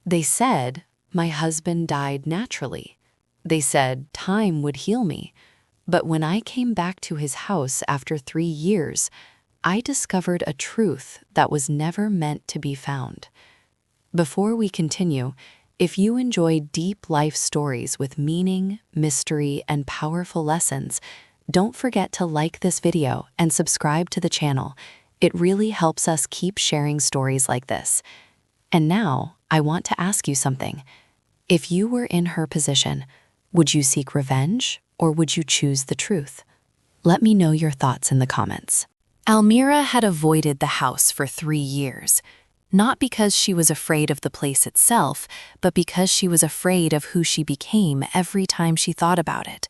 They said my husband died naturally. They said time would heal me. But when I came back to his house after 3 years, I discovered a truth that was never meant to be found. Before we continue, if you enjoy deep life stories with meaning, mystery, and powerful lessons, don't forget to like this video and subscribe to the channel. It really helps us keep sharing stories like this. And now, I want to ask you something. If you were in her position, would you seek revenge or would you choose the truth? Let me know your thoughts in the comments. Almira had avoided the house for 3 years, not because she was afraid of the place itself, but because she was afraid of who she became every time she thought about it.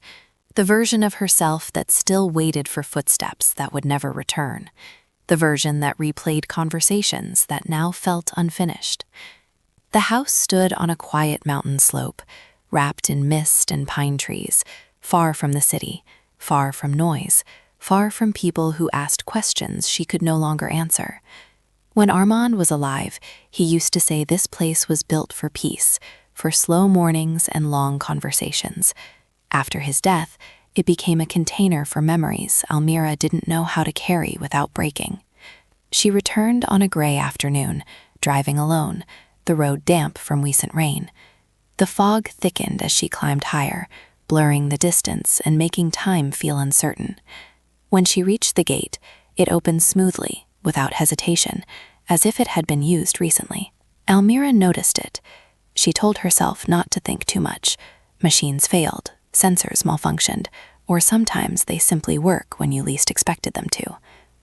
The version of herself that still waited for footsteps that would never return. The version that replayed conversations that now felt unfinished. The house stood on a quiet mountain slope, wrapped in mist and pine trees, far from the city, far from noise, far from people who asked questions she could no longer answer. When Armand was alive, he used to say this place was built for peace, for slow mornings and long conversations. After his death, it became a container for memories Almira didn't know how to carry without breaking. She returned on a gray afternoon, driving alone, the road damp from recent rain. The fog thickened as she climbed higher, blurring the distance and making time feel uncertain. When she reached the gate, it opened smoothly, without hesitation, as if it had been used recently. Almira noticed it. She told herself not to think too much. Machines failed, sensors malfunctioned, or sometimes they simply work when you least expected them to.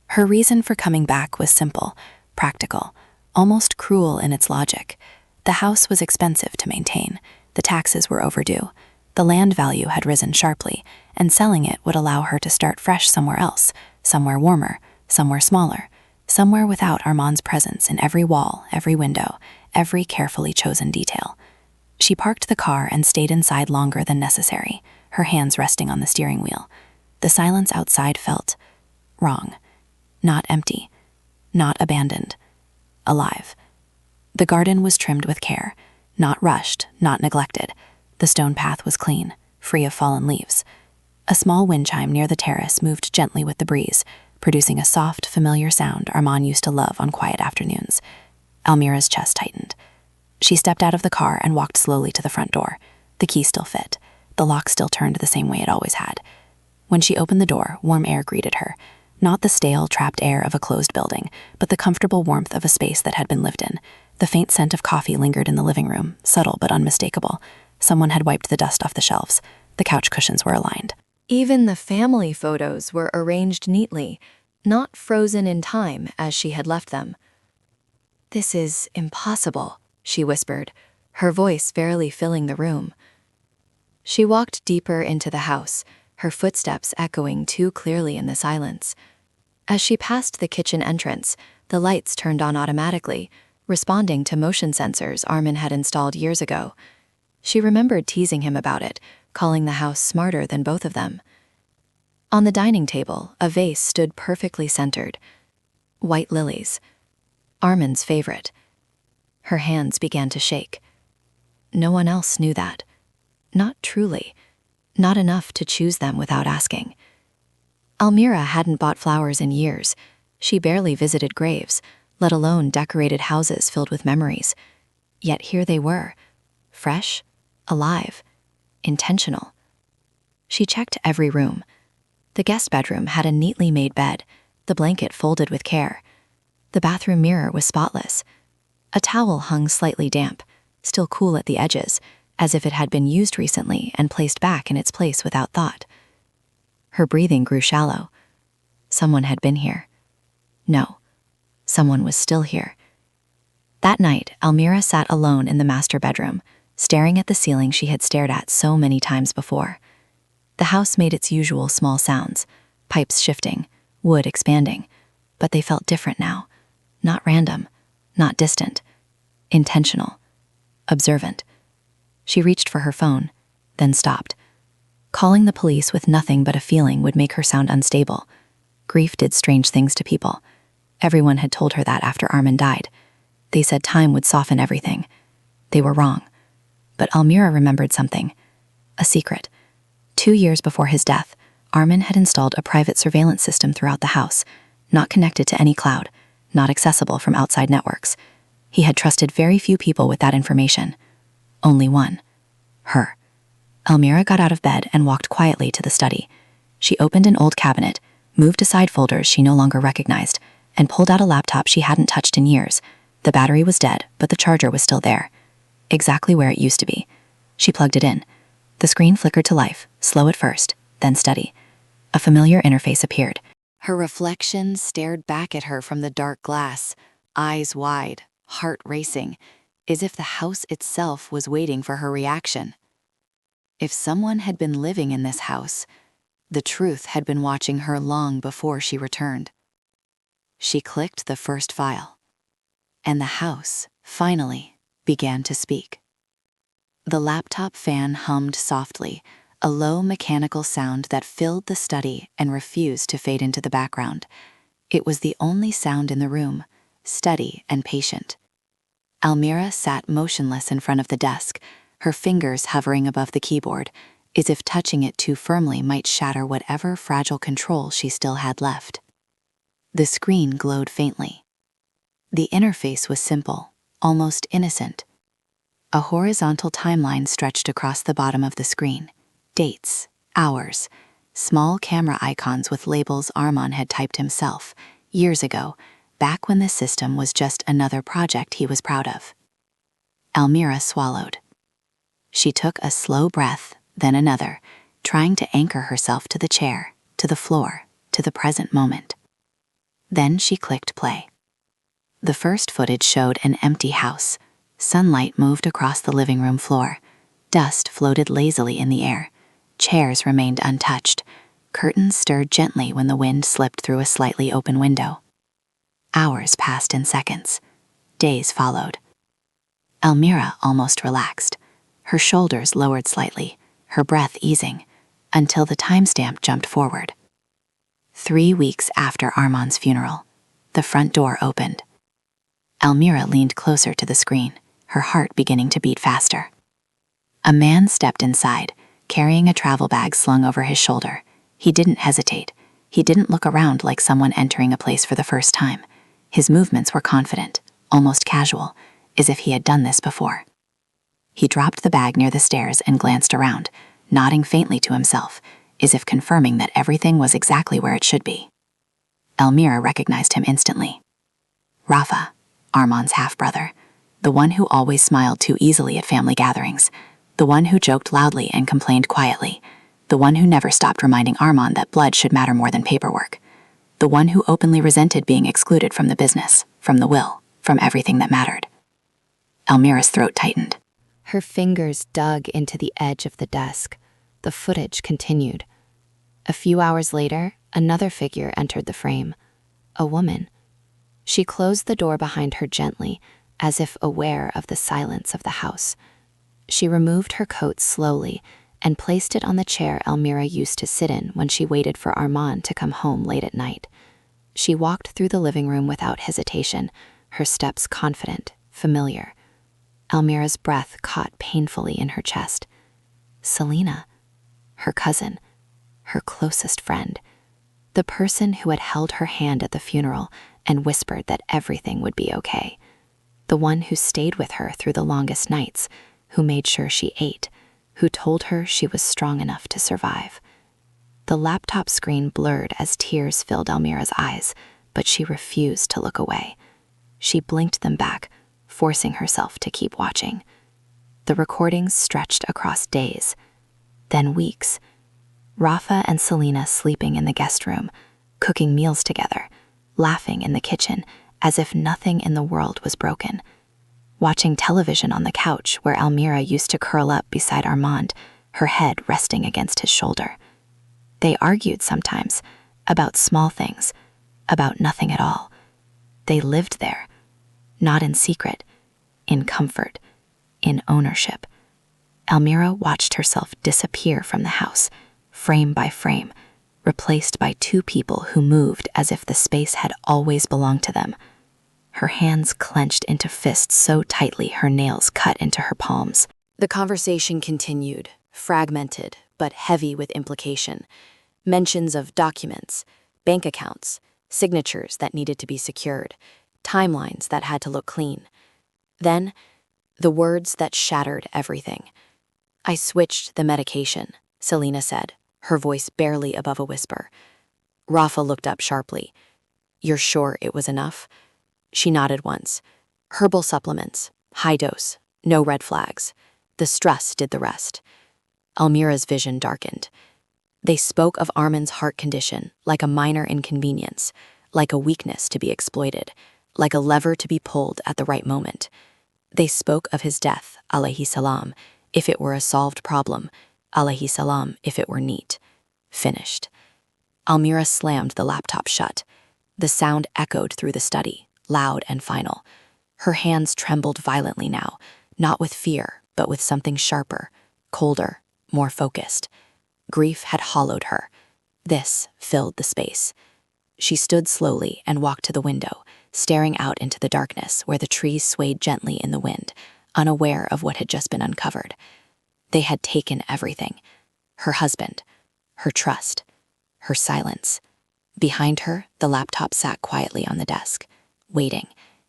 Her reason for coming back was simple, practical, almost cruel in its logic. The house was expensive to maintain. The taxes were overdue. The land value had risen sharply, and selling it would allow her to start fresh somewhere else, somewhere warmer, somewhere smaller, somewhere without Armand's presence in every wall, every window, every carefully chosen detail. She parked the car and stayed inside longer than necessary, her hands resting on the steering wheel. The silence outside felt wrong. Not empty. Not abandoned. Alive. The garden was trimmed with care, not rushed, not neglected. The stone path was clean, free of fallen leaves. A small wind chime near the terrace moved gently with the breeze, producing a soft, familiar sound Armand used to love on quiet afternoons. Almira's chest tightened. She stepped out of the car and walked slowly to the front door. The key still fit. The lock still turned the same way it always had. When she opened the door, warm air greeted her. Not the stale, trapped air of a closed building, but the comfortable warmth of a space that had been lived in. The faint scent of coffee lingered in the living room, subtle but unmistakable. Someone had wiped the dust off the shelves. The couch cushions were aligned. Even the family photos were arranged neatly, not frozen in time as she had left them. "This is impossible," she whispered, her voice fairly filling the room. She walked deeper into the house, her footsteps echoing too clearly in the silence. As she passed the kitchen entrance, the lights turned on automatically, responding to motion sensors Armand had installed years ago. She remembered teasing him about it, calling the house smarter than both of them. On the dining table, a vase stood perfectly centered. White lilies. Armand's favorite. Her hands began to shake. No one else knew that. Not truly. Not enough to choose them without asking. Almira hadn't bought flowers in years. She barely visited graves, let alone decorated houses filled with memories. Yet here they were. Fresh, alive, intentional. She checked every room. The guest bedroom had a neatly made bed, the blanket folded with care. The bathroom mirror was spotless. A towel hung slightly damp, still cool at the edges, as if it had been used recently and placed back in its place without thought. Her breathing grew shallow. Someone had been here. No, someone was still here. That night, Almira sat alone in the master bedroom, staring at the ceiling she had stared at so many times before. The house made its usual small sounds, pipes shifting, wood expanding, but they felt different now. Not random, not distant, intentional, observant. She reached for her phone, then stopped. Calling the police with nothing but a feeling would make her sound unstable. Grief did strange things to people. Everyone had told her that after Armand died. They said time would soften everything. They were wrong. But Almira remembered something. A secret. 2 years before his death, Armin had installed a private surveillance system throughout the house, not connected to any cloud, not accessible from outside networks. He had trusted very few people with that information. Only one. Her. Almira got out of bed and walked quietly to the study. She opened an old cabinet, moved aside folders she no longer recognized, and pulled out a laptop she hadn't touched in years. The battery was dead, but the charger was still there. Exactly where it used to be. She plugged it in. The screen flickered to life, slow at first, then steady. A familiar interface appeared. Her reflection stared back at her from the dark glass, eyes wide, heart racing, as if the house itself was waiting for her reaction. If someone had been living in this house, the truth had been watching her long before she returned. She clicked the first file, and the house, finally, began to speak. The laptop fan hummed softly, a low mechanical sound that filled the study and refused to fade into the background. It was the only sound in the room, steady and patient. Almira sat motionless in front of the desk, her fingers hovering above the keyboard, as if touching it too firmly might shatter whatever fragile control she still had left. The screen glowed faintly. The interface was simple, almost innocent. A horizontal timeline stretched across the bottom of the screen. Dates, hours, small camera icons with labels Armand had typed himself, years ago, back when the system was just another project he was proud of. Almira swallowed. She took a slow breath, then another, trying to anchor herself to the chair, to the floor, to the present moment. Then she clicked play. The first footage showed an empty house. Sunlight moved across the living room floor. Dust floated lazily in the air. Chairs remained untouched. Curtains stirred gently when the wind slipped through a slightly open window. Hours passed in seconds. Days followed. Almira almost relaxed. Her shoulders lowered slightly, her breath easing, until the timestamp jumped forward. 3 weeks after Armand's funeral, the front door opened. Almira leaned closer to the screen, her heart beginning to beat faster. A man stepped inside, carrying a travel bag slung over his shoulder. He didn't hesitate. He didn't look around like someone entering a place for the first time. His movements were confident, almost casual, as if he had done this before. He dropped the bag near the stairs and glanced around, nodding faintly to himself, as if confirming that everything was exactly where it should be. Almira recognized him instantly. Rafa, Armand's half-brother, the one who always smiled too easily at family gatherings, the one who joked loudly and complained quietly, the one who never stopped reminding Armand that blood should matter more than paperwork, the one who openly resented being excluded from the business, from the will, from everything that mattered. Almira's throat tightened. Her fingers dug into the edge of the desk. The footage continued. A few hours later, another figure entered the frame. A woman. She closed the door behind her gently, as if aware of the silence of the house. She removed her coat slowly and placed it on the chair Almira used to sit in when she waited for Armand to come home late at night. She walked through the living room without hesitation, her steps confident, familiar. Almira's breath caught painfully in her chest. Selena, her cousin, her closest friend, the person who had held her hand at the funeral and whispered that everything would be okay, the one who stayed with her through the longest nights, who made sure she ate, who told her she was strong enough to survive. The laptop screen blurred as tears filled Almira's eyes, but she refused to look away. She blinked them back, forcing herself to keep watching. The recordings stretched across days, then weeks. Rafa and Selena sleeping in the guest room, cooking meals together, laughing in the kitchen as if nothing in the world was broken. Watching television on the couch where Almira used to curl up beside Armand, her head resting against his shoulder. They argued sometimes, about small things, about nothing at all. They lived there, not in secret, in comfort, in ownership. Almira watched herself disappear from the house, frame by frame, replaced by two people who moved as if the space had always belonged to them. her hands clenched into fists so tightly her nails cut into her palms. The conversation continued, fragmented but heavy with implication. Mentions of documents, bank accounts, signatures that needed to be secured, timelines that had to look clean. Then, the words that shattered everything. "I switched the medication," Selena said, her voice barely above a whisper. Rafa looked up sharply. "You're sure it was enough?" She nodded once. "Herbal supplements, high dose, no red flags. The stress did the rest." Almira's vision darkened. They spoke of Armin's heart condition like a minor inconvenience, like a weakness to be exploited, like a lever to be pulled at the right moment. They spoke of his death, alayhi salam, if it were a solved problem, alayhi salam, if it were neat. Finished. Almira slammed the laptop shut. The sound echoed through the study, loud and final. Her hands trembled violently now, not with fear, but with something sharper, colder, more focused. Grief had hollowed her. This filled the space. She stood slowly and walked to the window, staring out into the darkness where the trees swayed gently in the wind, unaware of what had just been uncovered. They had taken everything. Her husband, her trust, her silence. Behind her, the laptop sat quietly on the desk, waiting,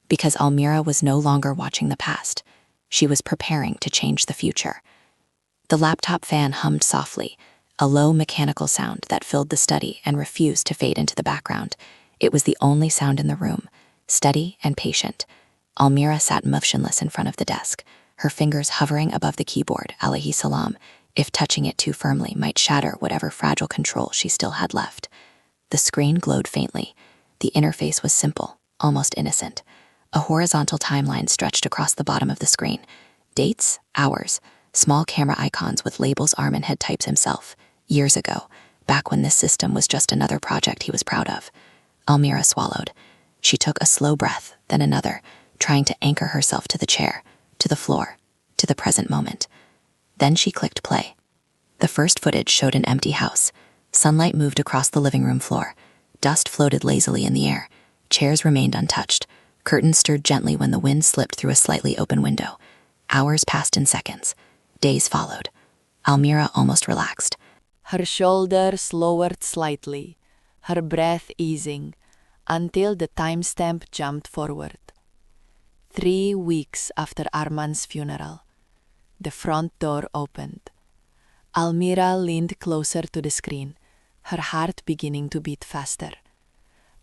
because Almira was no longer watching the past. She was preparing to change the future. The laptop fan hummed softly, a low mechanical sound that filled the study and refused to fade into the background. It was the only sound in the room, steady and patient. Almira sat motionless in front of the desk, her fingers hovering above the keyboard, alayhi salam, if touching it too firmly might shatter whatever fragile control she still had left. The screen glowed faintly. The interface was simple, almost innocent. A horizontal timeline stretched across the bottom of the screen. Dates, hours, small camera icons with labels Armin had typed himself, years ago, back when this system was just another project he was proud of. Almira swallowed. She took a slow breath, then another, trying to anchor herself to the chair, to the floor, to the present moment. Then she clicked play. The first footage showed an empty house. Sunlight moved across the living room floor. Dust floated lazily in the air. Chairs remained untouched. Curtains stirred gently when the wind slipped through a slightly open window. Hours passed in seconds. Days followed. Almira almost relaxed. Her shoulders lowered slightly, her breath easing, until the timestamp jumped forward. 3 weeks after Arman's funeral, the front door opened. Almira leaned closer to the screen, her heart beginning to beat faster.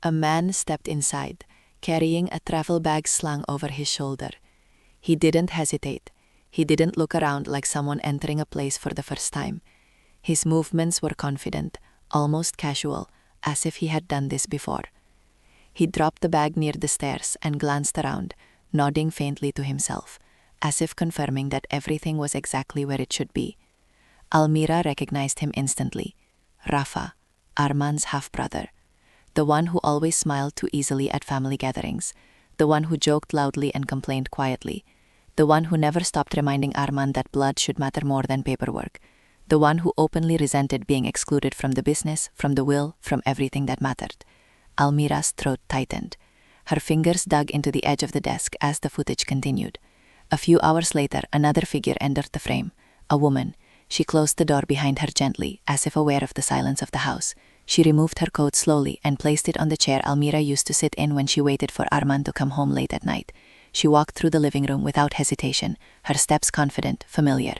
A man stepped inside, carrying a travel bag slung over his shoulder. He didn't hesitate. He didn't look around like someone entering a place for the first time. His movements were confident, almost casual, as if he had done this before. He dropped the bag near the stairs and glanced around, nodding faintly to himself, as if confirming that everything was exactly where it should be. Almira recognized him instantly. Rafa, Arman's half-brother. The one who always smiled too easily at family gatherings. The one who joked loudly and complained quietly. The one who never stopped reminding Arman that blood should matter more than paperwork. The one who openly resented being excluded from the business, from the will, from everything that mattered. Almira's throat tightened. Her fingers dug into the edge of the desk as the footage continued. A few hours later, another figure entered the frame. A woman. She closed the door behind her gently, as if aware of the silence of the house. She removed her coat slowly and placed it on the chair Almira used to sit in when she waited for Arman to come home late at night. She walked through the living room without hesitation, her steps confident, familiar.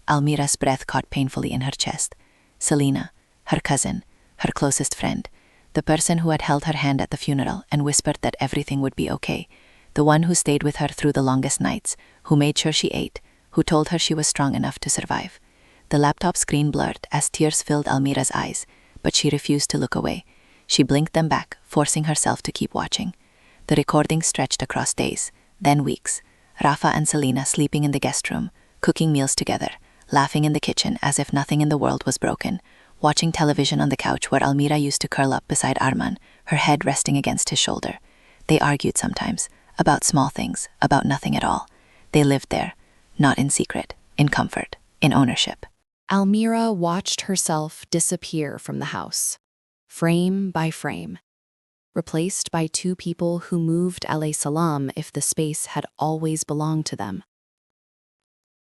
Almira's breath caught painfully in her chest. Selena, her cousin, her closest friend, the person who had held her hand at the funeral and whispered that everything would be okay, the one who stayed with her through the longest nights, who made sure she ate, who told her she was strong enough to survive. The laptop screen blurred as tears filled Almira's eyes, but she refused to look away. She blinked them back, forcing herself to keep watching. The recording stretched across days, then weeks. Rafa and Selena sleeping in the guest room, cooking meals together, laughing in the kitchen as if nothing in the world was broken, watching television on the couch where Almira used to curl up beside Arman, her head resting against his shoulder. They argued sometimes, about small things, about nothing at all. They lived there, not in secret, in comfort, in ownership. Almira watched herself disappear from the house, frame by frame. replaced by two people who moved alayhi salam if the space had always belonged to them.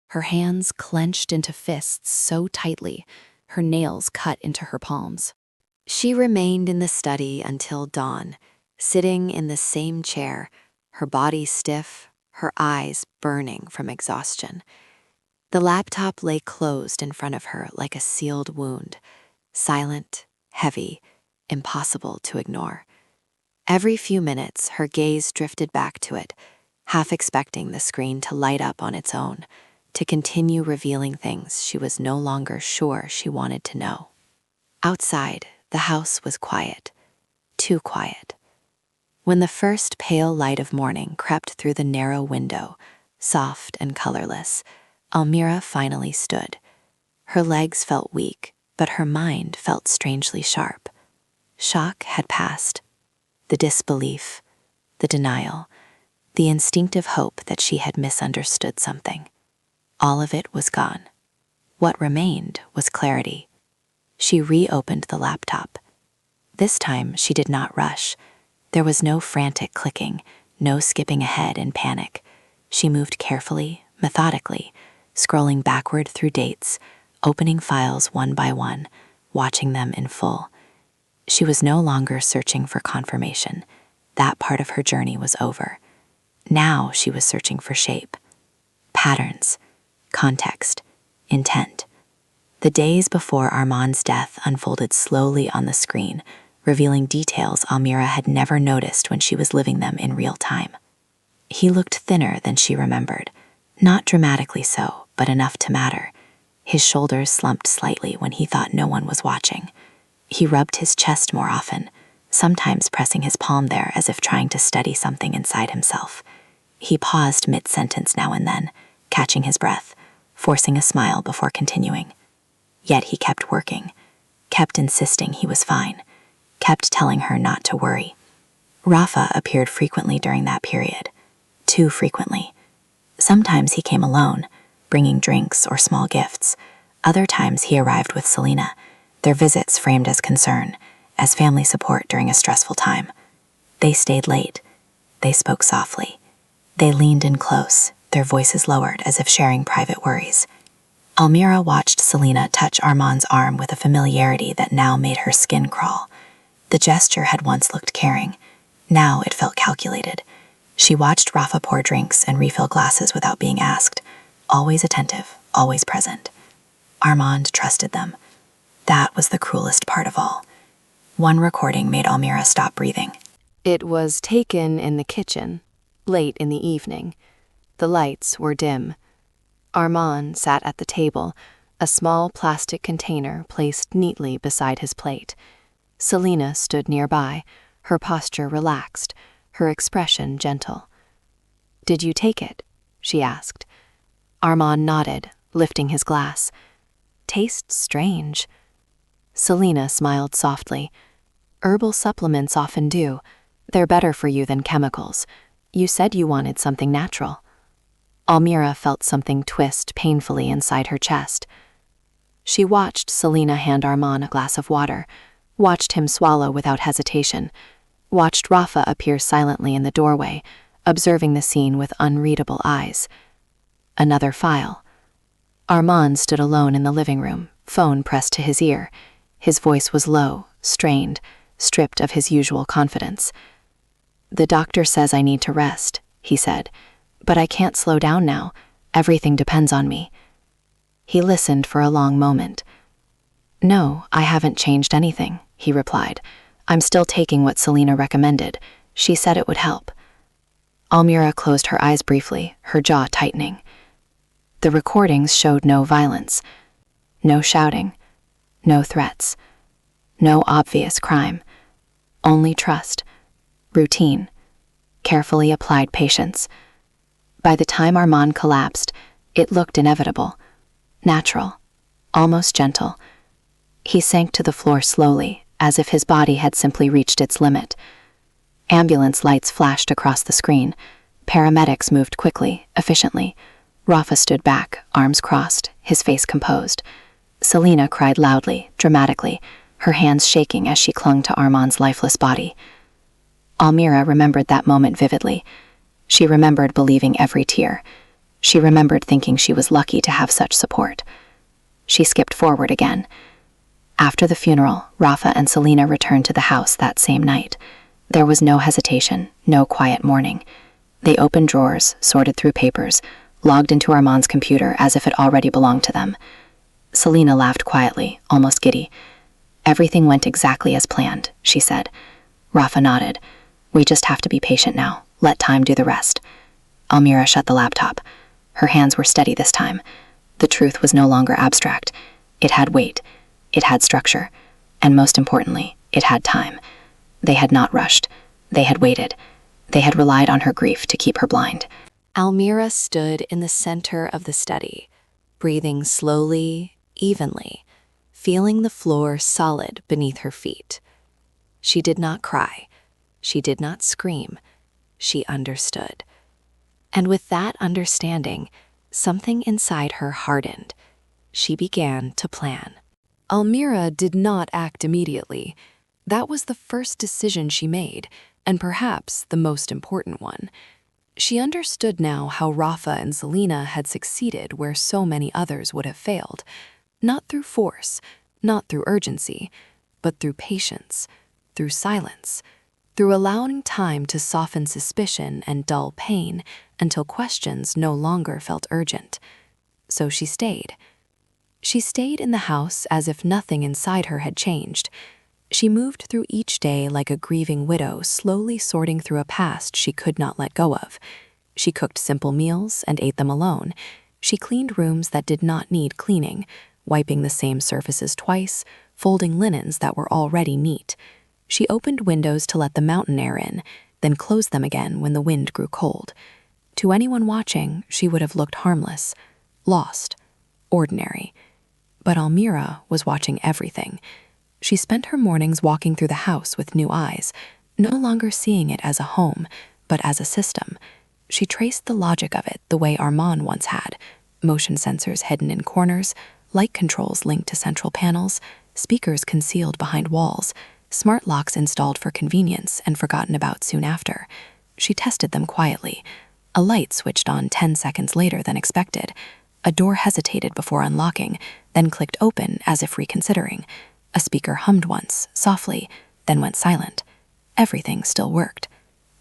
Her hands clenched into fists so tightly, her nails cut into her palms. She remained in the study until dawn, sitting in the same chair, her body stiff, her eyes burning from exhaustion. The laptop lay closed in front of her like a sealed wound, silent, heavy, impossible to ignore. Every few minutes, her gaze drifted back to it, half expecting the screen to light up on its own, to continue revealing things she was no longer sure she wanted to know. Outside, the house was quiet, too quiet. When the first pale light of morning crept through the narrow window, soft and colorless, Almira finally stood. Her legs felt weak, but her mind felt strangely sharp. Shock had passed. The disbelief, the denial, the instinctive hope that she had misunderstood something. All of it was gone. What remained was clarity. She reopened the laptop. This time she did not rush. There was no frantic clicking, no skipping ahead in panic. She moved carefully, methodically, scrolling backward through dates, opening files one by one, watching them in full. She was no longer searching for confirmation. That part of her journey was over. Now she was searching for shape, patterns, context, intent. The days before Armand's death unfolded slowly on the screen, revealing details Almira had never noticed when she was living them in real time. He looked thinner than she remembered, not dramatically so, but enough to matter. His shoulders slumped slightly when he thought no one was watching. He rubbed his chest more often, sometimes pressing his palm there as if trying to steady something inside himself. He paused mid-sentence now and then, catching his breath, forcing a smile before continuing. Yet he kept working, kept insisting he was fine, kept telling her not to worry. Rafa appeared frequently during that period, too frequently. Sometimes he came alone, bringing drinks or small gifts. Other times he arrived with Selena, their visits framed as concern, as family support during a stressful time. They stayed late. They spoke softly. They leaned in close, their voices lowered as if sharing private worries. Almira watched Selena touch Armand's arm with a familiarity that now made her skin crawl. The gesture had once looked caring. Now it felt calculated. She watched Rafa pour drinks and refill glasses without being asked, always attentive, always present. Armand trusted them. That was the cruelest part of all. One recording made Almira stop breathing. It was taken in the kitchen, late in the evening. The lights were dim. Armand sat at the table, a small plastic container placed neatly beside his plate. Selena stood nearby, her posture relaxed, her expression gentle. "Did you take it?" she asked. Armand nodded, lifting his glass. "Tastes strange." Selena smiled softly. "Herbal supplements often do. They're better for you than chemicals. You said you wanted something natural." Almira felt something twist painfully inside her chest. She watched Selena hand Armand a glass of water, watched him swallow without hesitation, watched Rafa appear silently in the doorway, observing the scene with unreadable eyes. Another file. Armand stood alone in the living room, phone pressed to his ear. His voice was low, strained, stripped of his usual confidence. "The doctor says I need to rest," he said, "but I can't slow down now. Everything depends on me." He listened for a long moment. "No, I haven't changed anything," he replied. "I'm still taking what Selena recommended. She said it would help." Almira closed her eyes briefly, her jaw tightening. The recordings showed no violence, no shouting, no threats, no obvious crime, only trust, routine, carefully applied patience. By the time Armand collapsed, it looked inevitable, natural, almost gentle. He sank to the floor slowly, as if his body had simply reached its limit. Ambulance lights flashed across the screen. Paramedics moved quickly, efficiently. Rafa stood back, arms crossed, his face composed. Selena cried loudly, dramatically, her hands shaking as she clung to Armand's lifeless body. Almira remembered that moment vividly. She remembered believing every tear. She remembered thinking she was lucky to have such support. She skipped forward again. After the funeral, Rafa and Selena returned to the house that same night. There was no hesitation, no quiet mourning. They opened drawers, sorted through papers, logged into Armand's computer as if it already belonged to them. Selena laughed quietly, almost giddy. "Everything went exactly as planned," she said. Rafa nodded. "We just have to be patient now. Let time do the rest." Almira shut the laptop. Her hands were steady this time. The truth was no longer abstract. It had weight. It had structure. And most importantly, it had time. They had not rushed. They had waited. They had relied on her grief to keep her blind. Almira stood in the center of the study, breathing slowly, evenly, feeling the floor solid beneath her feet. She did not cry. She did not scream. She understood. And with that understanding, something inside her hardened. She began to plan. Almira did not act immediately. That was the first decision she made, and perhaps the most important one. She understood now how Rafa and Selena had succeeded where so many others would have failed. Not through force, not through urgency, but through patience, through silence, through allowing time to soften suspicion and dull pain until questions no longer felt urgent. So she stayed. She stayed in the house as if nothing inside her had changed. She moved through each day like a grieving widow, slowly sorting through a past she could not let go of. She cooked simple meals and ate them alone. She cleaned rooms that did not need cleaning, wiping the same surfaces twice, folding linens that were already neat. She opened windows to let the mountain air in, then closed them again when the wind grew cold. To anyone watching, she would have looked harmless, lost, ordinary. But Almira was watching everything. She spent her mornings walking through the house with new eyes, no longer seeing it as a home, but as a system. She traced the logic of it the way Armand once had: motion sensors hidden in corners, light controls linked to central panels, speakers concealed behind walls, smart locks installed for convenience and forgotten about soon after. She tested them quietly. A light switched on 10 seconds later than expected. A door hesitated before unlocking, then clicked open as if reconsidering. A speaker hummed once, softly, then went silent. Everything still worked.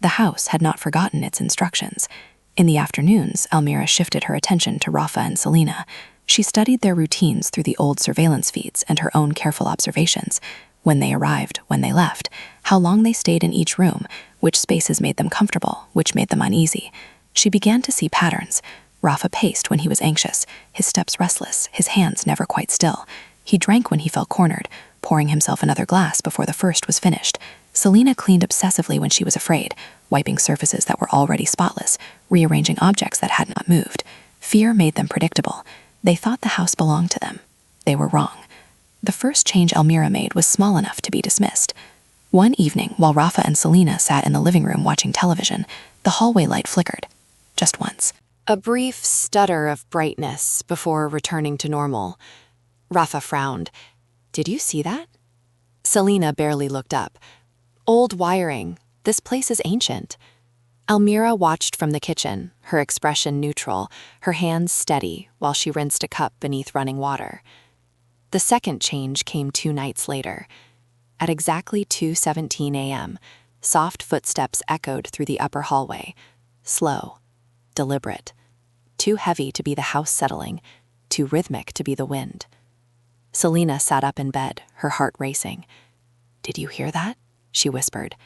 The house had not forgotten its instructions. In the afternoons, Almira shifted her attention to Rafa and Selena. She studied their routines through the old surveillance feeds and her own careful observations. When they arrived, when they left, how long they stayed in each room, which spaces made them comfortable, which made them uneasy. She began to see patterns. Rafa paced when he was anxious, his steps restless, his hands never quite still. He drank when he felt cornered, pouring himself another glass before the first was finished. Selena cleaned obsessively when she was afraid, wiping surfaces that were already spotless, rearranging objects that had not moved. Fear made them predictable. They thought the house belonged to them. They were wrong. The first change Almira made was small enough to be dismissed. One evening, while Rafa and Selena sat in the living room watching television, the hallway light flickered. Just once. A brief stutter of brightness before returning to normal. Rafa frowned. "Did you see that?" Selena barely looked up. "Old wiring. This place is ancient." Almira watched from the kitchen, her expression neutral, her hands steady while she rinsed a cup beneath running water. The second change came 2 nights later. At exactly 2:17 a.m., soft footsteps echoed through the upper hallway. Slow, deliberate, too heavy to be the house settling, too rhythmic to be the wind. Selena sat up in bed, her heart racing. "Did you hear that?" she whispered.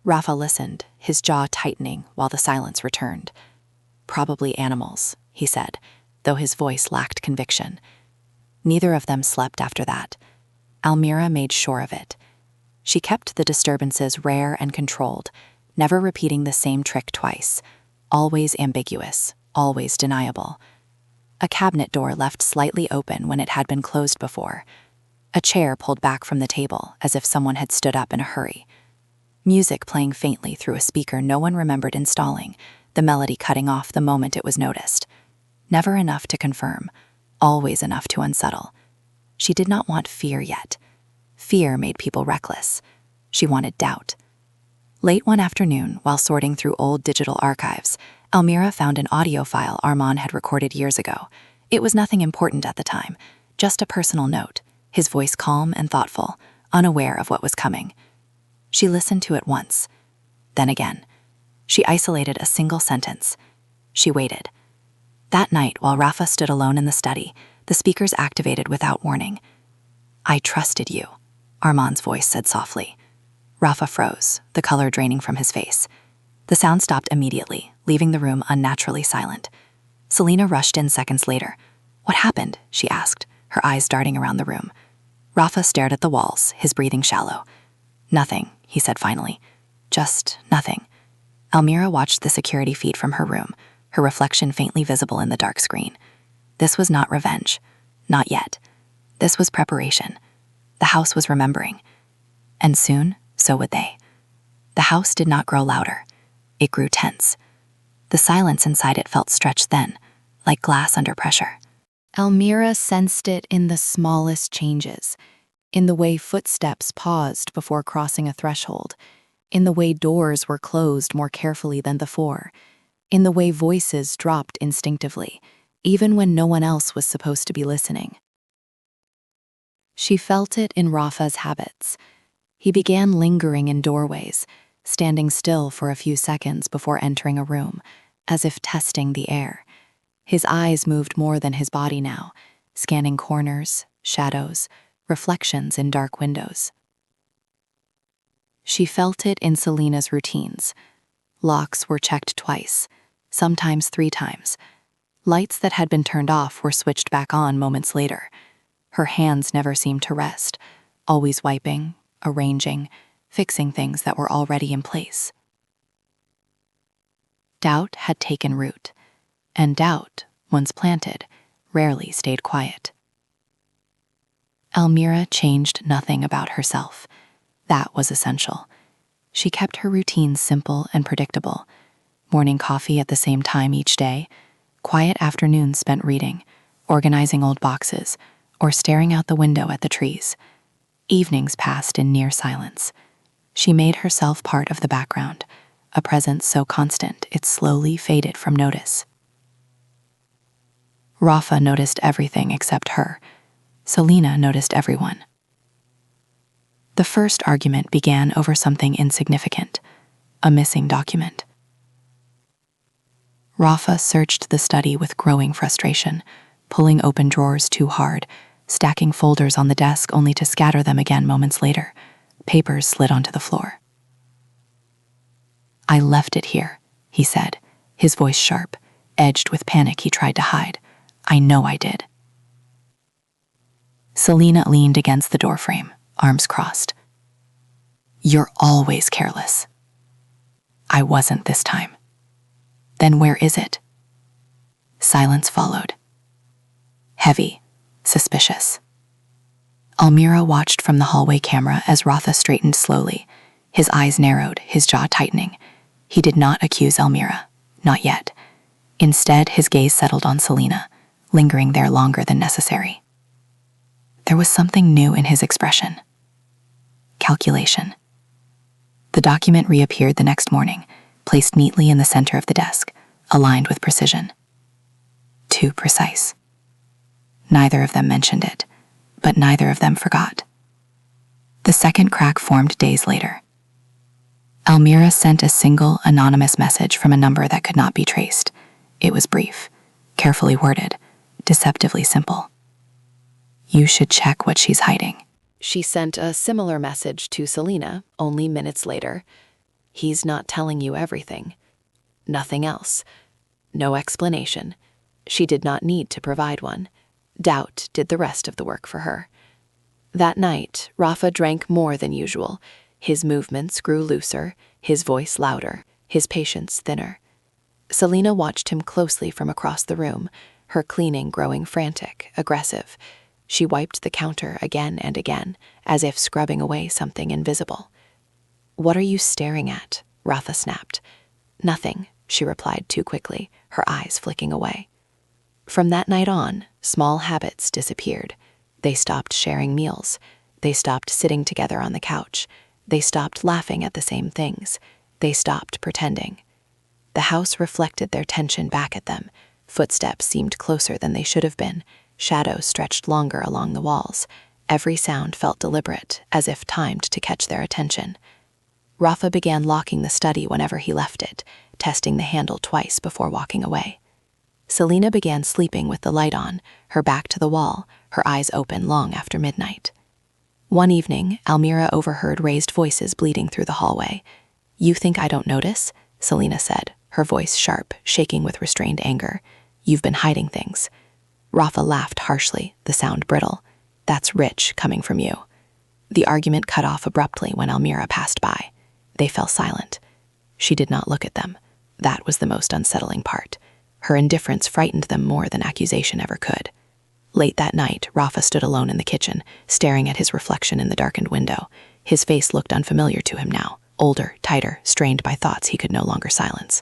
Rafa listened, his jaw tightening while the silence returned. "Probably animals," he said, though his voice lacked conviction. Neither of them slept after that. Almira made sure of it. She kept the disturbances rare and controlled, never repeating the same trick twice, always ambiguous, always deniable. A cabinet door left slightly open when it had been closed before. A chair pulled back from the table as if someone had stood up in a hurry. Music playing faintly through a speaker no one remembered installing, the melody cutting off the moment it was noticed. Never enough to confirm, always enough to unsettle. She did not want fear yet. Fear made people reckless. She wanted doubt. Late one afternoon, while sorting through old digital archives, Elmira found an audio file Armand had recorded years ago. It was nothing important at the time, just a personal note, his voice calm and thoughtful, unaware of what was coming. She listened to it once, then again. She isolated a single sentence. She waited. That night, while Rafa stood alone in the study, the speakers activated without warning. "I trusted you," Armand's voice said softly. Rafa froze, the color draining from his face. The sound stopped immediately, leaving the room unnaturally silent. Selena rushed in seconds later. "What happened?" she asked, her eyes darting around the room. Rafa stared at the walls, his breathing shallow. "Nothing," he said finally. "Just nothing." Elmira watched the security feed from her room, her reflection faintly visible in the dark screen. This was not revenge. Not yet. This was preparation. The house was remembering. And soon, so would they. The house did not grow louder. It grew tense. The silence inside it felt stretched then, like glass under pressure. Elmira sensed it in the smallest changes, in the way footsteps paused before crossing a threshold, in the way doors were closed more carefully than before, in the way voices dropped instinctively, even when no one else was supposed to be listening. She felt it in Rafa's habits. He began lingering in doorways, standing still for a few seconds before entering a room, as if testing the air. His eyes moved more than his body now, scanning corners, shadows, reflections in dark windows. She felt it in Selena's routines. Locks were checked twice, sometimes 3 times. Lights that had been turned off were switched back on moments later. Her hands never seemed to rest, always wiping, arranging, fixing things that were already in place. Doubt had taken root, and doubt, once planted, rarely stayed quiet. Elmira changed nothing about herself. That was essential. She kept her routines simple and predictable. Morning coffee at the same time each day, quiet afternoons spent reading, organizing old boxes, or staring out the window at the trees. Evenings passed in near silence. She made herself part of the background, a presence so constant it slowly faded from notice. Rafa noticed everything except her. Selena noticed everyone. The first argument began over something insignificant, a missing document. Rafa searched the study with growing frustration, pulling open drawers too hard, stacking folders on the desk only to scatter them again moments later. Papers slid onto the floor. "I left it here," he said, his voice sharp, edged with panic he tried to hide. "I know I did." Selena leaned against the doorframe, arms crossed. "You're always careless." "I wasn't this time." "Then where is it?" Silence followed. Heavy, suspicious. Elmira watched from the hallway camera as Rafa straightened slowly. His eyes narrowed, his jaw tightening. He did not accuse Elmira, not yet. Instead, his gaze settled on Selena, lingering there longer than necessary. There was something new in his expression. Calculation. The document reappeared the next morning, placed neatly in the center of the desk, aligned with precision. Too precise. Neither of them mentioned it, but neither of them forgot. The second crack formed days later. Elmira sent a single anonymous message from a number that could not be traced. It was brief, carefully worded, deceptively simple. "You should check what she's hiding." She sent a similar message to Selena only minutes later. "He's not telling you everything." Nothing else. No explanation. She did not need to provide one. Doubt did the rest of the work for her. That night, Rafa drank more than usual. His movements grew looser, his voice louder, his patience thinner. Selena watched him closely from across the room, her cleaning growing frantic, aggressive. She wiped the counter again and again, as if scrubbing away something invisible. "What are you staring at?" Rafa snapped. "Nothing," she replied too quickly, her eyes flicking away. From that night on, small habits disappeared. They stopped sharing meals. They stopped sitting together on the couch. They stopped laughing at the same things. They stopped pretending. The house reflected their tension back at them. Footsteps seemed closer than they should have been. Shadows stretched longer along the walls. Every sound felt deliberate, as if timed to catch their attention. Rafa began locking the study whenever he left it, testing the handle twice before walking away. Selena began sleeping with the light on, her back to the wall, her eyes open long after midnight. One evening, Almira overheard raised voices bleating through the hallway. "You think I don't notice?" Selena said, her voice sharp, shaking with restrained anger. "You've been hiding things." Rafa laughed harshly, the sound brittle. "That's rich, coming from you." The argument cut off abruptly when Almira passed by. They fell silent. She did not look at them. That was the most unsettling part. Her indifference frightened them more than accusation ever could. Late that night, Rafa stood alone in the kitchen, staring at his reflection in the darkened window. His face looked unfamiliar to him now, older, tighter, strained by thoughts he could no longer silence.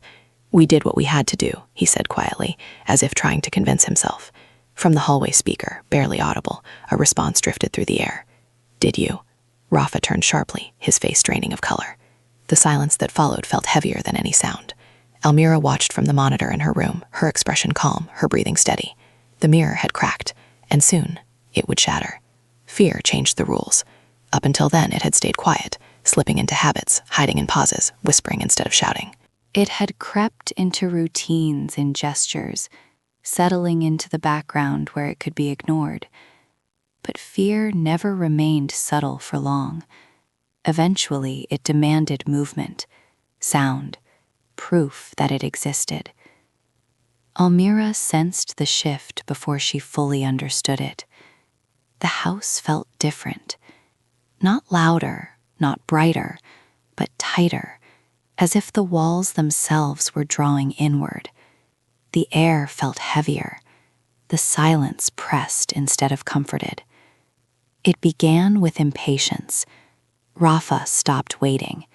"We did what we had to do," he said quietly, as if trying to convince himself. From the hallway speaker, barely audible, a response drifted through the air. "Did you?" Rafa turned sharply, his face draining of color. The silence that followed felt heavier than any sound. Almira watched from the monitor in her room, her expression calm, her breathing steady. The mirror had cracked, and soon it would shatter. Fear changed the rules. Up until then, it had stayed quiet, slipping into habits, hiding in pauses, whispering instead of shouting. It had crept into routines and gestures, settling into the background where it could be ignored. But fear never remained subtle for long. Eventually, it demanded movement, sound, proof that it existed. Almira sensed the shift before she fully understood it. The house felt different. Not louder, not brighter, but tighter, as if the walls themselves were drawing inward. The air felt heavier. The silence pressed instead of comforted. It began with impatience. Rafa stopped waiting.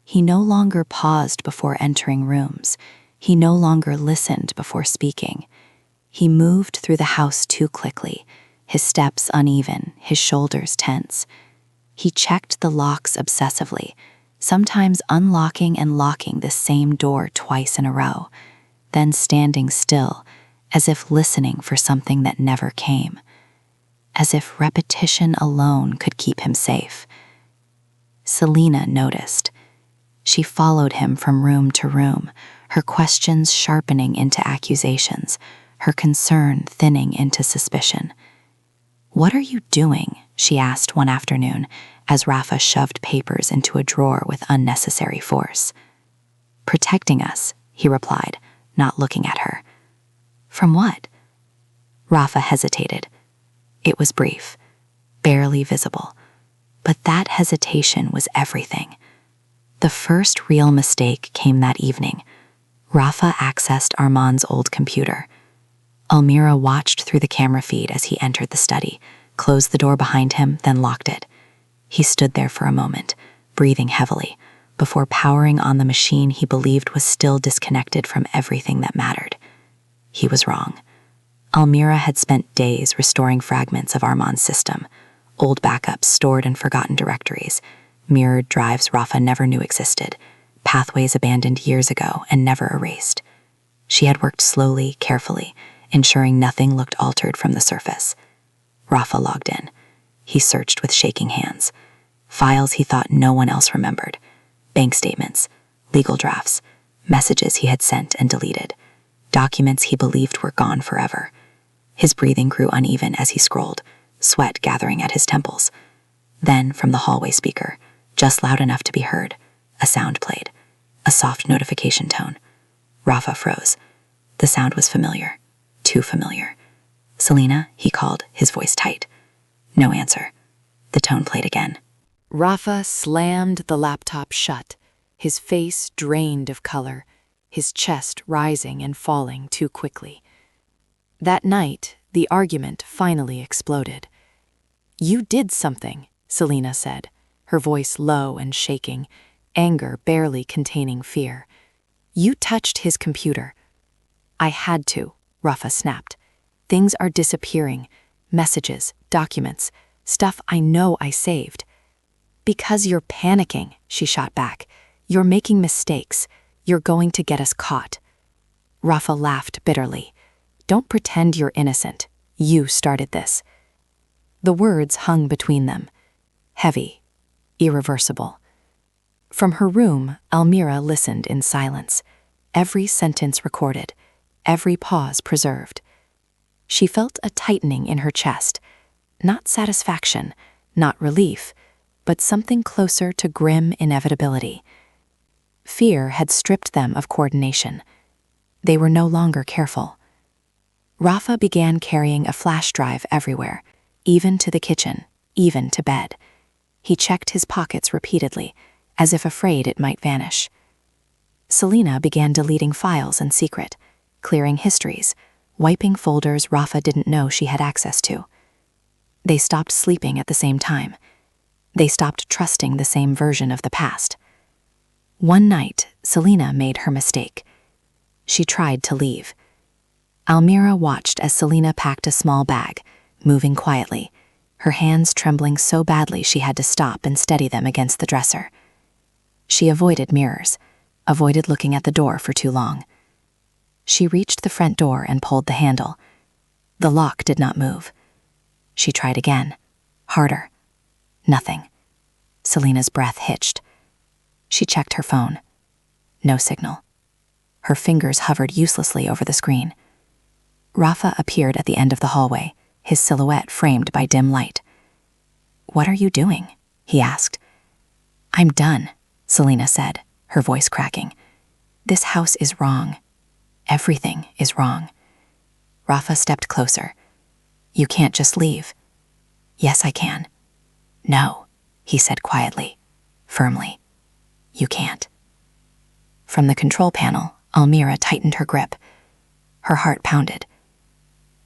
He no longer paused before entering rooms. He no longer listened before speaking. He moved through the house too quickly, his steps uneven, his shoulders tense. He checked the locks obsessively, sometimes unlocking and locking the same door twice in a row, then standing still, as if listening for something that never came, as if repetition alone could keep him safe. Selena noticed. She followed him from room to room, her questions sharpening into accusations, her concern thinning into suspicion. "What are you doing?" she asked one afternoon, as Rafa shoved papers into a drawer with unnecessary force. "Protecting us," he replied, not looking at her. "From what?" Rafa hesitated. It was brief, barely visible, but that hesitation was everything. The first real mistake came that evening. Rafa accessed Armand's old computer. Almira watched through the camera feed as he entered the study, closed the door behind him, then locked it. He stood there for a moment, breathing heavily, before powering on the machine he believed was still disconnected from everything that mattered. He was wrong. Almira had spent days restoring fragments of Armand's system, old backups stored in forgotten directories, mirrored drives Rafa never knew existed, pathways abandoned years ago and never erased. She had worked slowly, carefully, ensuring nothing looked altered from the surface. Rafa logged in. He searched with shaking hands. Files he thought no one else remembered. Bank statements, legal drafts, messages he had sent and deleted, documents he believed were gone forever. His breathing grew uneven as he scrolled, sweat gathering at his temples. Then, from the hallway speaker, just loud enough to be heard, a sound played, a soft notification tone. Rafa froze. The sound was familiar, too familiar. "Selena," he called, his voice tight. No answer. The tone played again. Rafa slammed the laptop shut, his face drained of color, his chest rising and falling too quickly. That night, the argument finally exploded. "You did something," Selena said, her voice low and shaking, anger barely containing fear. "You touched his computer." "I had to," Rafa snapped. "Things are disappearing. Messages, documents, stuff I know I saved." Because you're panicking, she shot back. You're making mistakes. You're going to get us caught. Rafa laughed bitterly. Don't pretend you're innocent. You started this. The words hung between them. Heavy, irreversible. From her room, Almira listened in silence. Every sentence recorded, every pause preserved. She felt a tightening in her chest. Not satisfaction, not relief, but something closer to grim inevitability. Fear had stripped them of coordination. They were no longer careful. Rafa began carrying a flash drive everywhere, even to the kitchen, even to bed. He checked his pockets repeatedly, as if afraid it might vanish. Selena began deleting files in secret, clearing histories, wiping folders Rafa didn't know she had access to. They stopped sleeping at the same time. They stopped trusting the same version of the past. One night, Selena made her mistake. She tried to leave. Almira watched as Selena packed a small bag, moving quietly, her hands trembling so badly she had to stop and steady them against the dresser. She avoided mirrors, avoided looking at the door for too long. She reached the front door and pulled the handle. The lock did not move. She tried again, harder. Nothing. Selena's breath hitched. She checked her phone. No signal. Her fingers hovered uselessly over the screen. Rafa appeared at the end of the hallway, his silhouette framed by dim light. "What are you doing?" he asked. "I'm done," Selena said, her voice cracking. "This house is wrong. Everything is wrong." Rafa stepped closer. "You can't just leave." "Yes, I can." "No," he said quietly, firmly. "You can't." From the control panel, Almira tightened her grip. Her heart pounded.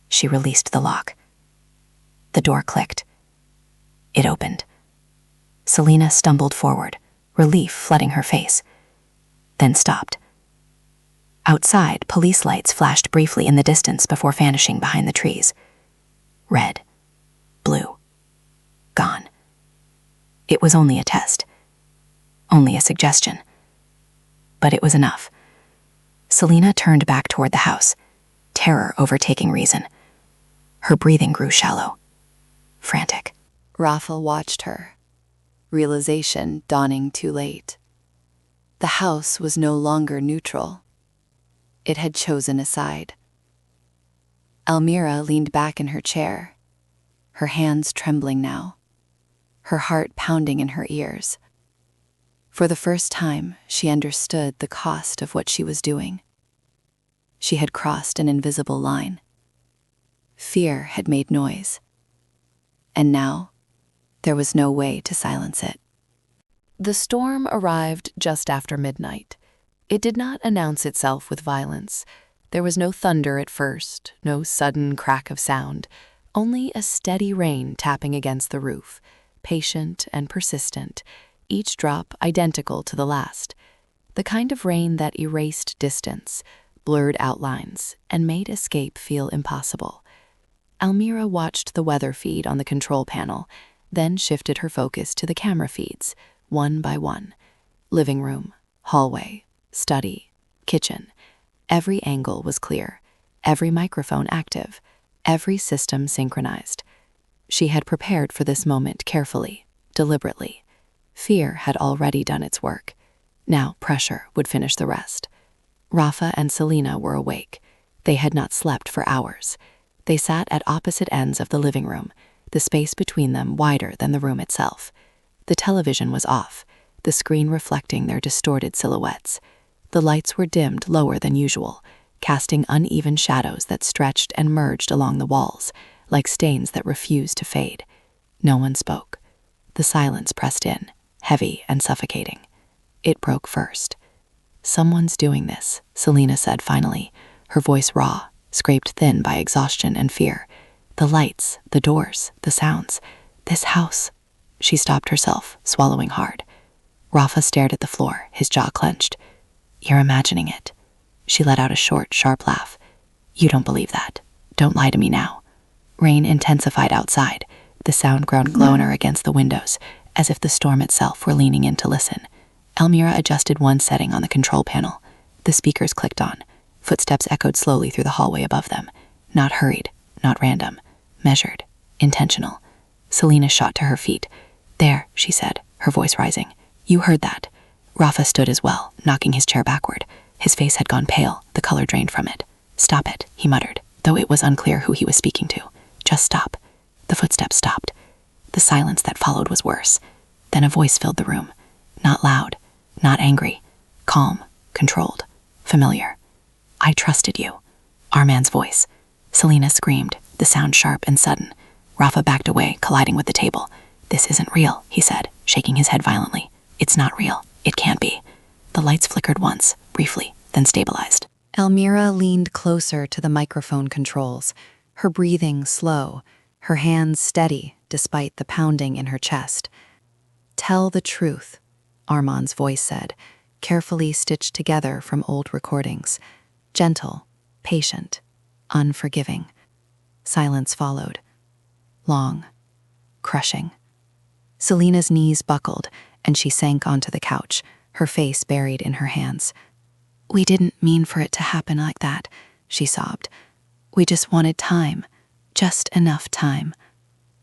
She released the lock. The door clicked. It opened. Selena stumbled forward, relief flooding her face, then stopped. Outside, police lights flashed briefly in the distance before vanishing behind the trees. Red, blue, gone. It was only a test. Only a suggestion. But it was enough. Selena turned back toward the house, terror overtaking reason. Her breathing grew shallow, frantic. Rafa watched her, realization dawning too late. The house was no longer neutral. It had chosen a side. Almira leaned back in her chair, her hands trembling now, her heart pounding in her ears. For the first time, she understood the cost of what she was doing. She had crossed an invisible line. Fear had made noise. And now, there was no way to silence it. The storm arrived just after midnight. It did not announce itself with violence. There was no thunder at first, no sudden crack of sound, only a steady rain tapping against the roof, patient and persistent, each drop identical to the last. The kind of rain that erased distance, blurred outlines, and made escape feel impossible. Almira watched the weather feed on the control panel, then shifted her focus to the camera feeds, one by one. Living room, hallway, study, kitchen. Every angle was clear, every microphone active, every system synchronized. She had prepared for this moment carefully, deliberately. Fear had already done its work. Now pressure would finish the rest. Rafa and Selena were awake. They had not slept for hours. They sat at opposite ends of the living room, the space between them wider than the room itself. The television was off, the screen reflecting their distorted silhouettes. The lights were dimmed lower than usual, casting uneven shadows that stretched and merged along the walls, like stains that refused to fade. No one spoke. The silence pressed in, heavy and suffocating. It broke first. "Someone's doing this," Selena said finally, her voice raw, scraped thin by exhaustion and fear. "The lights, the doors, the sounds. This house." She stopped herself, swallowing hard. Rafa stared at the floor, his jaw clenched. "You're imagining it." She let out a short, sharp laugh. "You don't believe that. Don't lie to me now." Rain intensified outside, the sound ground closer against the windows, as if the storm itself were leaning in to listen. Elmira adjusted one setting on the control panel. The speakers clicked on. Footsteps echoed slowly through the hallway above them. Not hurried, not random. Measured, intentional. Selena shot to her feet. "There," she said, her voice rising. "You heard that." Rafa stood as well, knocking his chair backward. His face had gone pale, the color drained from it. "Stop it," he muttered, though it was unclear who he was speaking to. "Just stop." The footsteps stopped. The silence that followed was worse. Then a voice filled the room. Not loud, not angry. Calm, controlled, familiar. "I trusted you." Arman's voice. Selena screamed, the sound sharp and sudden. Rafa backed away, colliding with the table. "This isn't real," he said, shaking his head violently. "It's not real. It can't be." The lights flickered once, briefly, then stabilized. Elmira leaned closer to the microphone controls, her breathing slow, her hands steady despite the pounding in her chest. "Tell the truth," Arman's voice said, carefully stitched together from old recordings. Gentle, patient, unforgiving. Silence followed. Long, crushing. Selena's knees buckled, and she sank onto the couch, her face buried in her hands. "We didn't mean for it to happen like that," she sobbed. "We just wanted time. Just enough time."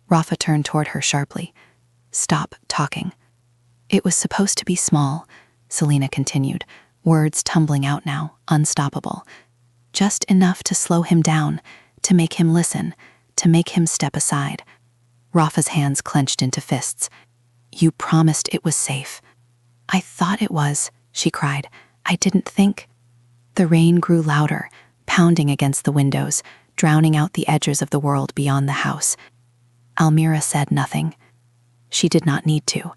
Rafa turned toward her sharply. "Stop talking." "It was supposed to be small," Selena continued, words tumbling out now, unstoppable. "Just enough to slow him down, to make him listen, to make him step aside." Rafa's hands clenched into fists. "You promised it was safe." "I thought it was," she cried. "I didn't think." The rain grew louder, pounding against the windows, drowning out the edges of the world beyond the house. Elmira said nothing. She did not need to.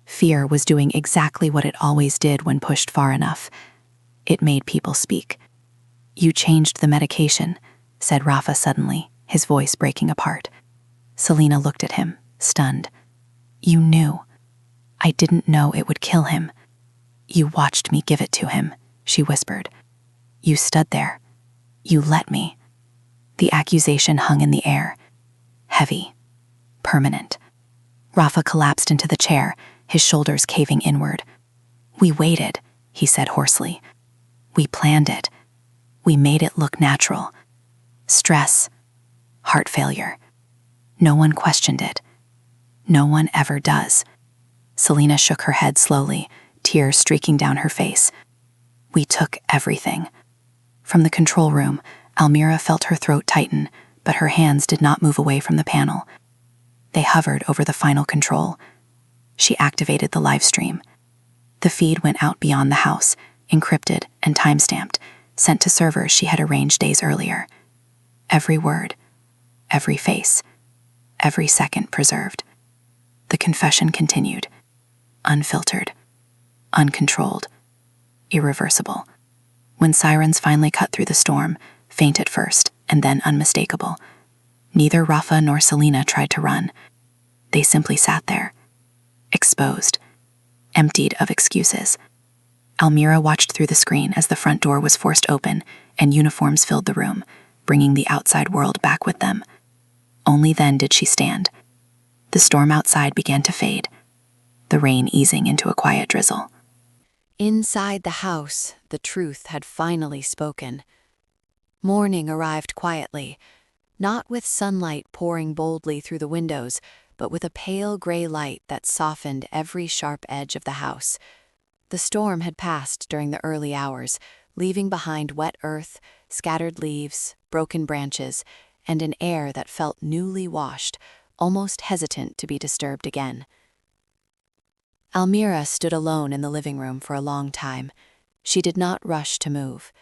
Fear was doing exactly what it always did when pushed far enough. It made people speak. "You changed the medication," said Rafa suddenly, his voice breaking apart. Selena looked at him, stunned. "You knew." "I didn't know it would kill him." "You watched me give it to him," she whispered. "You stood there. You let me." The accusation hung in the air. Heavy. Permanent. Rafa collapsed into the chair, his shoulders caving inward. "We waited," he said hoarsely. "We planned it. We made it look natural. Stress. Heart failure. No one questioned it. No one ever does." Selena shook her head slowly, tears streaking down her face. "We took everything." From the control room, Elmira felt her throat tighten, but her hands did not move away from the panel. They hovered over the final control. She activated the live stream. The feed went out beyond the house, encrypted and time-stamped, sent to servers she had arranged days earlier. Every word, every face, every second preserved. The confession continued, unfiltered, uncontrolled, irreversible. When sirens finally cut through the storm, faint at first and then unmistakable, neither Rafa nor Selena tried to run. They simply sat there, exposed, emptied of excuses. Elmira watched through the screen as the front door was forced open and uniforms filled the room, bringing the outside world back with them. Only then did she stand. The storm outside began to fade, the rain easing into a quiet drizzle. Inside the house, the truth had finally spoken. Morning arrived quietly, not with sunlight pouring boldly through the windows, but with a pale gray light that softened every sharp edge of the house. The storm had passed during the early hours, leaving behind wet earth, scattered leaves, broken branches, and an air that felt newly washed, almost hesitant to be disturbed again. Elmira stood alone in the living room for a long time. She did not rush to move.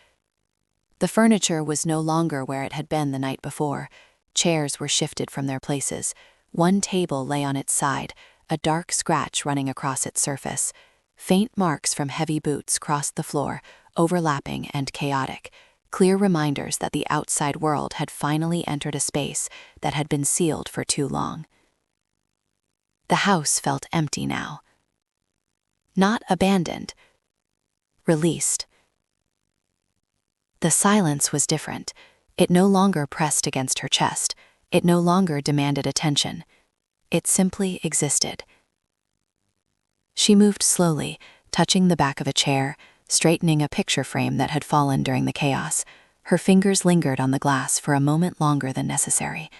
The furniture was no longer where it had been the night before. Chairs were shifted from their places. One table lay on its side, a dark scratch running across its surface. Faint marks from heavy boots crossed the floor, overlapping and chaotic, clear reminders that the outside world had finally entered a space that had been sealed for too long. The house felt empty now. Not abandoned. Released. The silence was different. It no longer pressed against her chest. It no longer demanded attention. It simply existed. She moved slowly, touching the back of a chair, straightening a picture frame that had fallen during the chaos. Her fingers lingered on the glass for a moment longer than necessary.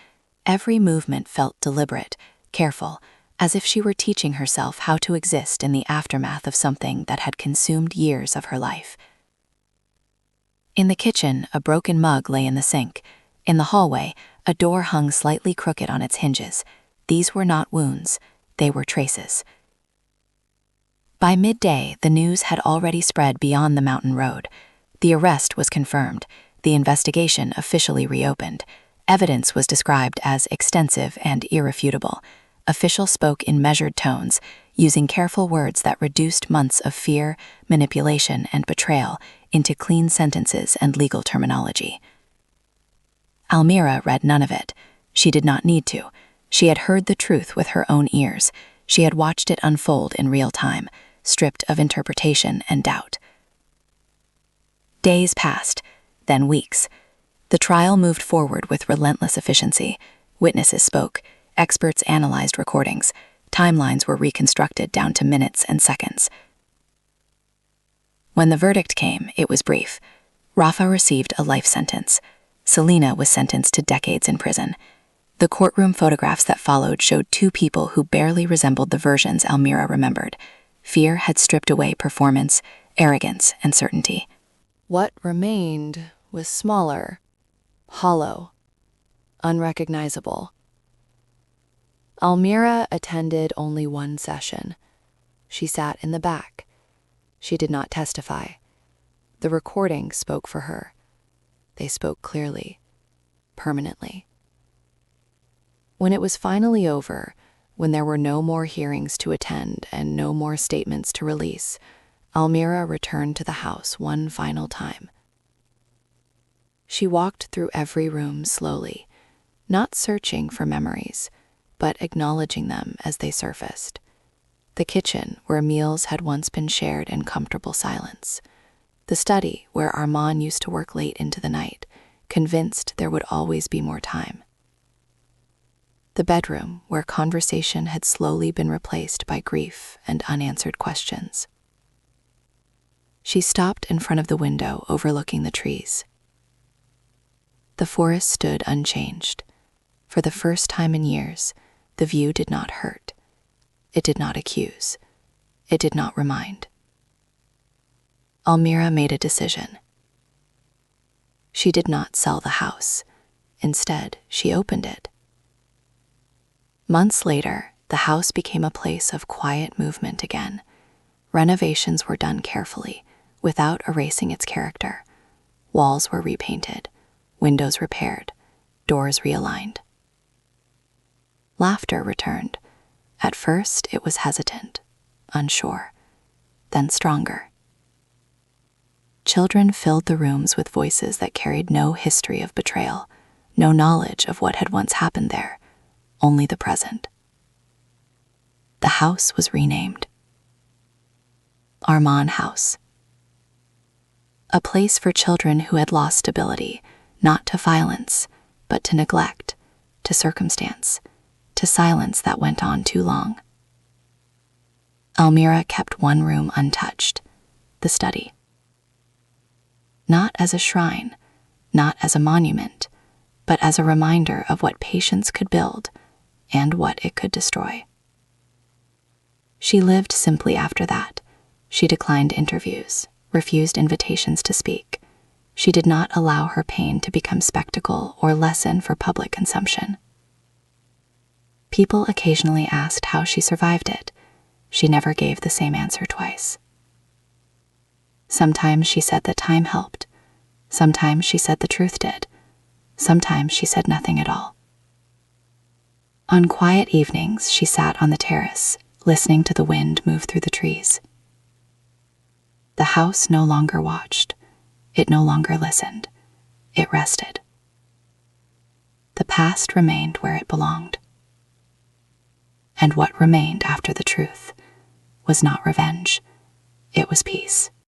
Every movement felt deliberate, careful, as if she were teaching herself how to exist in the aftermath of something that had consumed years of her life. In the kitchen, a broken mug lay in the sink. In the hallway, a door hung slightly crooked on its hinges. These were not wounds, they were traces. By midday, the news had already spread beyond the mountain road. The arrest was confirmed, the investigation officially reopened. Evidence was described as extensive and irrefutable. Officials spoke in measured tones, using careful words that reduced months of fear, manipulation, and betrayal into clean sentences and legal terminology. Almira read none of it. She did not need to. She had heard the truth with her own ears. She had watched it unfold in real time, stripped of interpretation and doubt. Days passed, then weeks. The trial moved forward with relentless efficiency. Witnesses spoke, experts analyzed recordings, timelines were reconstructed down to minutes and seconds. When the verdict came, it was brief. Rafa received a life sentence. Selena was sentenced to decades in prison. The courtroom photographs that followed showed two people who barely resembled the versions Almira remembered. Fear had stripped away performance, arrogance, and certainty. What remained was smaller, hollow, unrecognizable. Almira attended only one session. She sat in the back. She did not testify. The recordings spoke for her. They spoke clearly, permanently. When it was finally over, when there were no more hearings to attend and no more statements to release, Almira returned to the house one final time. She walked through every room slowly, not searching for memories, but acknowledging them as they surfaced. The kitchen, where meals had once been shared in comfortable silence. The study, where Armand used to work late into the night, convinced there would always be more time. The bedroom, where conversation had slowly been replaced by grief and unanswered questions. She stopped in front of the window overlooking the trees. The forest stood unchanged. For the first time in years, the view did not hurt. It did not accuse. It did not remind. Almira made a decision. She did not sell the house. Instead, she opened it. Months later, the house became a place of quiet movement again. Renovations were done carefully, without erasing its character. Walls were repainted, windows repaired, doors realigned. Laughter returned. At first, it was hesitant, unsure, then stronger. Children filled the rooms with voices that carried no history of betrayal, no knowledge of what had once happened there, only the present. The house was renamed Armand House. A place for children who had lost stability, not to violence, but to neglect, to circumstance, to silence that went on too long. Almira kept one room untouched, the study. Not as a shrine, not as a monument, but as a reminder of what patience could build and what it could destroy. She lived simply after that. She declined interviews, refused invitations to speak. She did not allow her pain to become spectacle or lesson for public consumption. People occasionally asked how she survived it. She never gave the same answer twice. Sometimes she said that time helped. Sometimes she said the truth did. Sometimes she said nothing at all. On quiet evenings, she sat on the terrace, listening to the wind move through the trees. The house no longer watched. It no longer listened. It rested. The past remained where it belonged. And what remained after the truth was not revenge. It was peace.